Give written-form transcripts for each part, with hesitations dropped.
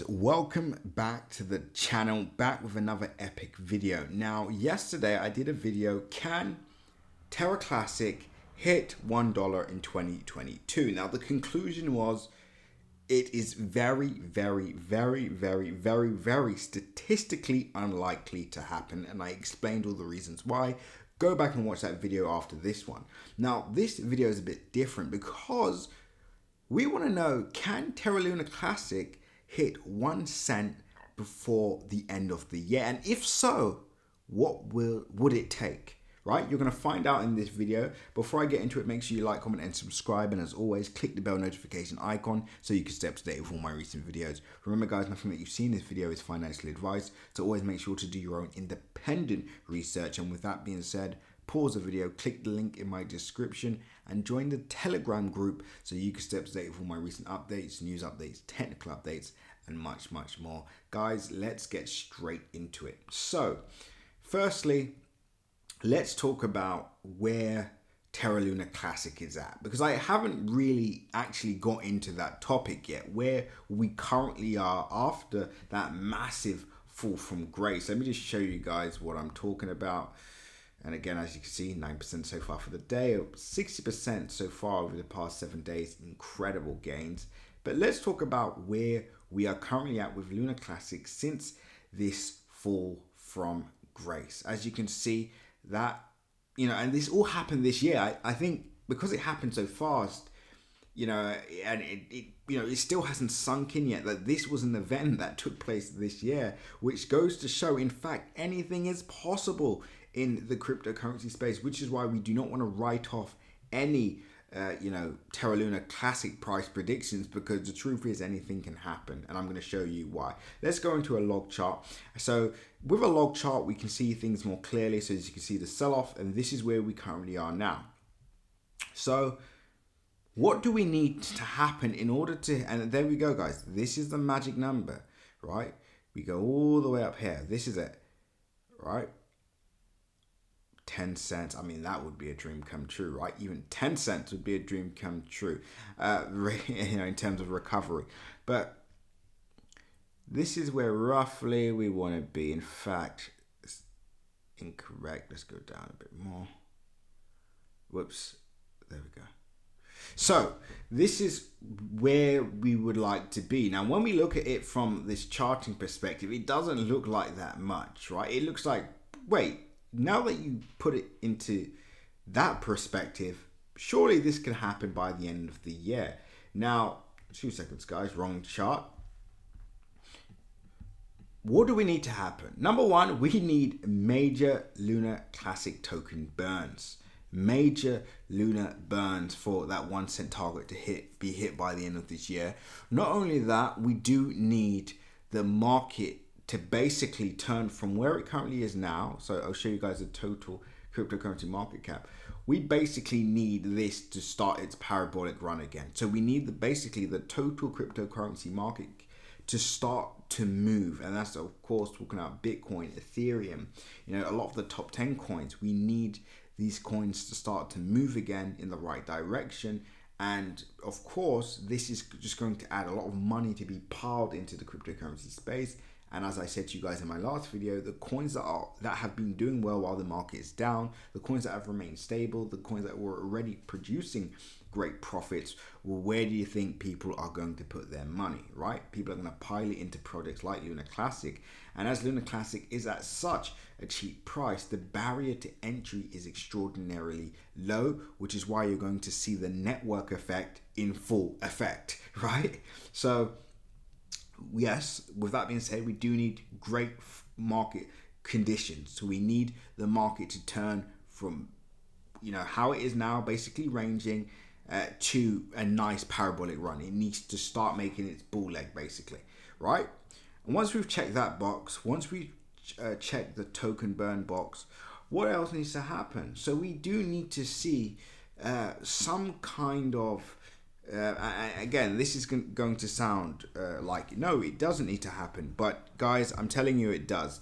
Welcome back to the channel, back with another epic video. Now, yesterday I did a video, can Terra Classic hit $1 in 2022? Now, the conclusion was it is very statistically unlikely to happen, and I explained all the reasons why. Go back and watch that video after this one. Now, this video is a bit different because we want to know, can Terra Luna Classic hit 1 cent before the end of the year? And if so, what would it take? Right? You're going to find out in this video. Before I get into it, make sure you like, comment, and subscribe. And as always, click the bell notification icon so you can stay up to date with all my recent videos. Remember, guys, nothing that you've seen in this video is financial advice. So always make sure to do your own independent research. And with that being said, pause the video, click the link in my description, and join the Telegram group so you can stay up to date with all my recent updates, news updates, technical updates, and much more. Guys, let's get straight into it. So, firstly, let's talk about where Terra Luna Classic is at, because I haven't really actually got into that topic yet, where we currently are after that massive fall from grace. Let me just show you guys what I'm talking about. And again, as you can see, 9% so far for the day, 60% so far over the past 7 days. Incredible gains. But let's talk about where we are currently at with Luna Classic since this fall from grace. As you can see, that, and this all happened this year. I think because it happened so fast, and it still hasn't sunk in yet that this was an event that took place this year, which goes to show, in fact, anything is possible in the cryptocurrency space, which is why we do not want to write off any, Terra Luna Classic price predictions, because the truth is anything can happen, and I'm going to show you why. Let's go into a log chart. So with a log chart, we can see things more clearly. So as you can see, the sell-off, and this is where we currently are now. So what do we need to happen in order to, and there we go, guys. This is the magic number, right? We go all the way up here. This is it, right? 10 cents. I mean, that would be a dream come true, right? Even 10 cents would be a dream come true, in terms of recovery. But this is where roughly we want to be. In fact, it's incorrect. Let's go down a bit more. Whoops. There we go. So this is where we would like to be. Now, when we look at it from this charting perspective, it doesn't look like that much, right? It looks like, wait, now that you put it into that perspective, surely this can happen by the end of the year. Now, 2 seconds, guys, wrong chart. What do we need to happen? Number one, we need major Luna Classic token burns. Major Luna burns for that 1 cent target to be hit by the end of this year. Not only that, we do need the market to basically turn from where it currently is now. So I'll show you guys the total cryptocurrency market cap. We basically need this to start its parabolic run again. So we need basically the total cryptocurrency market to start to move. And that's, of course, talking about Bitcoin, Ethereum, a lot of the top 10 coins. We need these coins to start to move again in the right direction. And of course, this is just going to add a lot of money to be piled into the cryptocurrency space. And as I said to you guys in my last video, the coins that have been doing well while the market is down, the coins that have remained stable, the coins that were already producing great profits, well, where do you think people are going to put their money, right? People are going to pile it into projects like Luna Classic. And as Luna Classic is at such a cheap price, the barrier to entry is extraordinarily low, which is why you're going to see the network effect in full effect, right? So yes, with that being said, we do need great market conditions. So we need the market to turn from, how it is now, basically ranging to a nice parabolic run. It needs to start making its bull leg, basically, right? And once we've checked that box, once we check the token burn box, what else needs to happen? So we do need to see some kind of again, this is going to sound like, no, it doesn't need to happen. But guys, I'm telling you it does.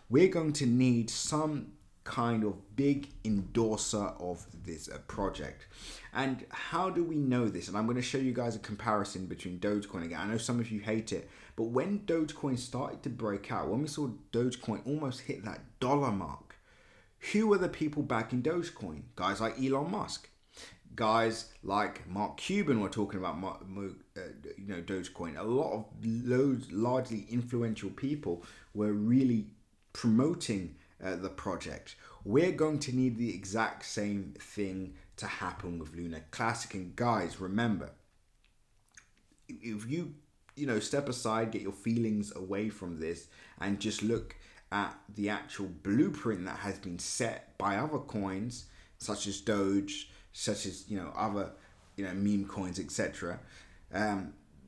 We're going to need some kind of big endorser of this project. And how do we know this? And I'm going to show you guys a comparison between Dogecoin again. I know some of you hate it, But when Dogecoin started to break out, when we saw Dogecoin almost hit that dollar mark, who were the people backing Dogecoin? Guys like Elon Musk. Guys like Mark Cuban were talking about Dogecoin. A lot of those largely influential people were really promoting the project. We're going to need the exact same thing to happen with Luna Classic. And guys, remember, if you step aside, get your feelings away from this, and just look at the actual blueprint that has been set by other coins, such as Doge, such as other meme coins, etc.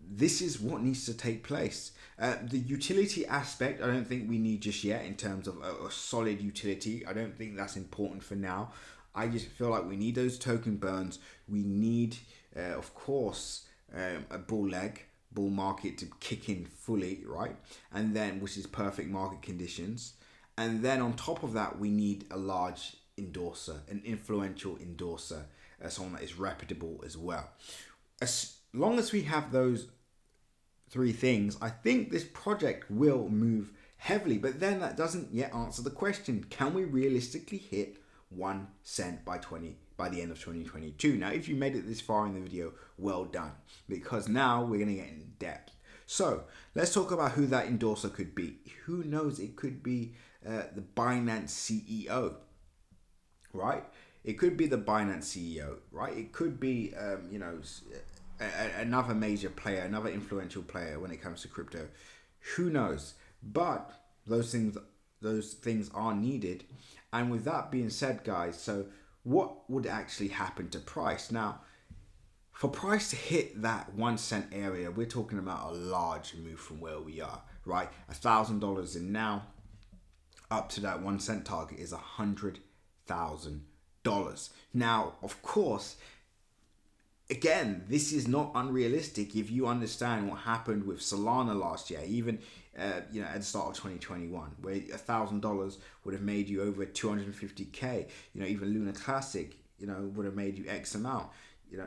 This is what needs to take place. The utility aspect, I don't think we need just yet in terms of a solid utility. I don't think that's important for now. I just feel like we need those token burns. We need, of course, a bull market to kick in fully, right? And then, which is perfect market conditions. And then on top of that, we need a large endorser, an influential endorser, someone that is reputable as well. As long as we have those three things, I think this project will move heavily. But then that doesn't yet answer the question: can we realistically hit 1 cent by the end of 2022? Now, if you made it this far in the video, well done, because now we're going to get in depth. So let's talk about who that endorser could be. Who knows? It could be the Binance CEO, right? It could be the Binance CEO, right? It could be, another major player, another influential player when it comes to crypto. Who knows? But those things are needed. And with that being said, guys, so what would actually happen to price? Now, for price to hit that 1 cent area, we're talking about a large move from where we are, right? $1,000 in now, up to that 1 cent target is $100,000. Now, of course, again, this is not unrealistic if you understand what happened with Solana last year, even at the start of 2021, where $1,000 would have made you over 250k. Even Luna Classic, would have made you X amount.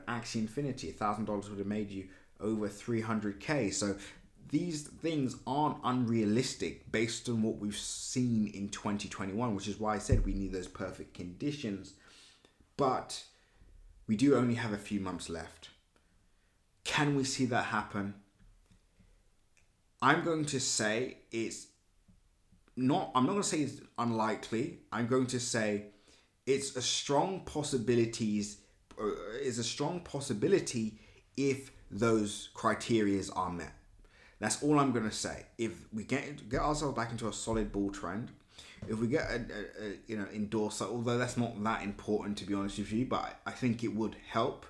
Axie Infinity, $1,000 would have made you over 300k. So these things aren't unrealistic based on what we've seen in 2021, which is why I said we need those perfect conditions. But we do only have a few months left. Can we see that happen? I'm going to say I'm not going to say it's unlikely. I'm going to say it's a strong possibility if those criteria are met. That's all I'm going to say. If we get ourselves back into a solid bull trend, if we get a endorser, although that's not that important to be honest with you, but I think it would help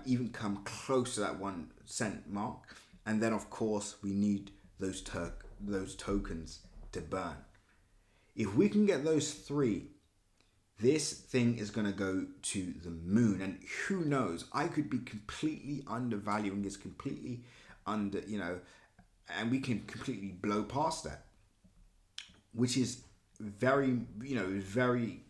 even come close to that 1 cent mark. And then of course we need those tokens to burn. If we can get those three, this thing is going to go to the moon. And who knows, I could be completely undervaluing this, completely and we can completely blow past that, which is very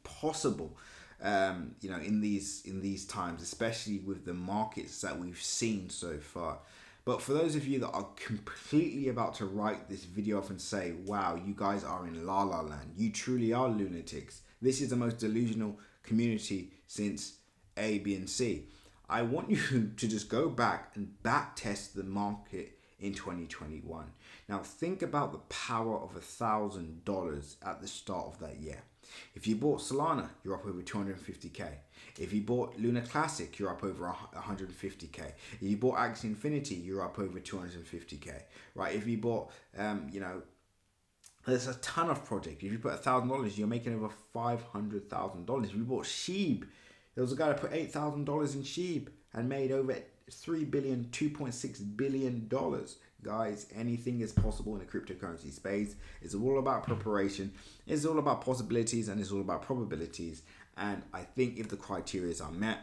possible in these times, especially with the markets that we've seen so far. But for those of you that are completely about to write this video off and say, wow, you guys are in la la land, you truly are lunatics, this is the most delusional community since A, B, and C, I want you to just go back and back test the market in 2021. Now think about the power of $1,000 at the start of that year. If you bought Solana, you're up over 250k. If you bought Luna Classic, you're up over 150k. If you bought Axie Infinity, you're up over 250k. Right? If you bought, there's a ton of projects. If you put $1,000, you're making over $500,000. If you bought Sheeb, there was a guy that put $8,000 in Sheeb and made over $3 billion, $2.6 billion. Guys, anything is possible in the cryptocurrency space. It's all about preparation. It's all about possibilities and it's all about probabilities. And I think if the criteria are met,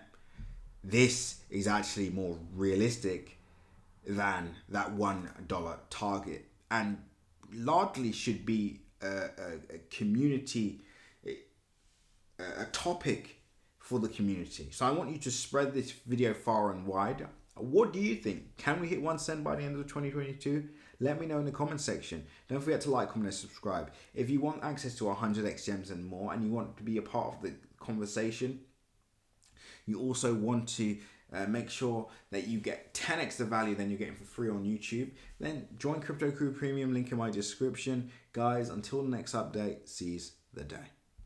this is actually more realistic than that $1 target, and largely should be a community, a topic for the community. So I want you to spread this video far and wide. What do you think? Can we hit 1 cent by the end of 2022? Let me know in the comment section. Don't forget to like, comment, and subscribe. If you want access to 100x gems and more, and you want to be a part of the conversation, you also want to make sure that you get 10x the value than you're getting for free on YouTube, then join Crypto Crew Premium, link in my description. Guys, until the next update, seize the day.